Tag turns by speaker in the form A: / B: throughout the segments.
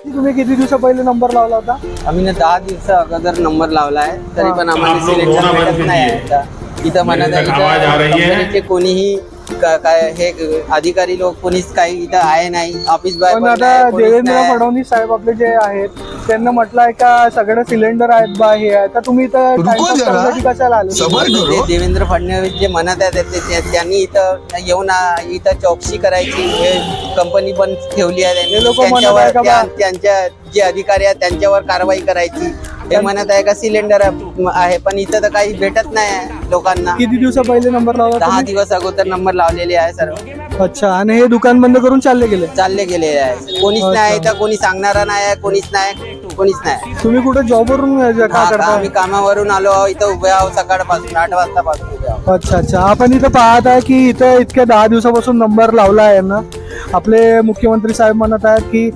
A: तुम्ही किती दिवसा पहिले नंबर लावला होता?
B: आम्ही 10 दिवसा अगोदर नंबर लावलाय, तरी पण आम्हाला सिलेंडर भेटत नाही आहे. इथं म्हणत आहे कोणीही काय हे अधिकारी लोक कोणीच काही इथं आहे नाही. ऑफिस बाय
A: पण आता देवेंद्र फडणवीस साहेब आपले जे आहेत त्यांना म्हटलंय का सगळे सिलेंडर आहेत बा हे आहे, तर तुम्ही इथं कशाला आले?
B: देवेंद्र फडणवीस जे म्हणत आहेत त्यांनी इथं येऊन इथं चौकशी करायची, कंपनी बंद ठेवली आहे त्यांच्या जे अधिकारी आहेत त्यांच्यावर कारवाई करायची. ते म्हणत आहे का सिलेंडर आहे, पण इथं तर काही भेटत नाही लोकांना.
A: किती दिवसा पहिले नंबर लावला?
B: 10 दिवस अगोदर नंबर लावलेले आहे सर्व.
A: अच्छा, आणि हे दुकान बंद करून चालले
B: गेले आहे. कोणीच नाही इथं, कोणी सांगणारा नाही, कोणीच नाही.
A: तुम्ही कुठे जॉबवरून
B: आम्ही कामावरून आलो आहोत, इथं उभे आहोत सकाळपासून 8 वाजतापासून उभे आहोत.
A: अच्छा, आपण इथं पाहत आहे की इथं इतक्या 10 दिवसापासून नंबर लावला आहे ना. आपले मुख्यमंत्री साहेब म्हणत आहेत की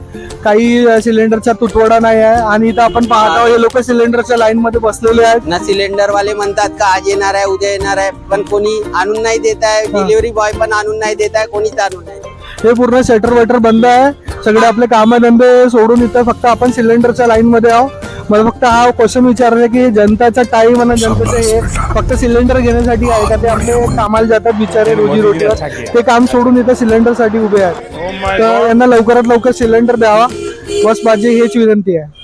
A: काही सिलेंडरचा तुटवडा नाही आहे, आणि इथं आपण पाहत आहोत हे लोक सिलेंडरच्या लाईन मध्ये बसलेले आहेत
B: ना. सिलेंडर वाले म्हणतात का आज येणार आहे, उद्या येणार आहे, पण कोणी आणून नाही देत आहे. डिलिव्हरी बॉय पण आणून नाही देत आहे, कोणीच आणून नाही.
A: हे पूर्ण शटर वेटर बंद आहे, सगळे आपले कामधंदे सोडून इथं फक्त आपण सिलेंडरच्या लाईन मध्ये आहोत. मला फक्त हा क्वेश्चन विचारला की जनताचा टाइम आणि जनतेचं हे फक्त सिलेंडर घेण्यासाठी आहे का? ते आपले कामाला जातात बिचारे रोजीरोटीवर, ते काम सोडून इथं सिलेंडर साठी उभे आहेत. तर यांना लवकरात लवकर सिलेंडर द्यावा, बस माझी हेच विनंती आहे.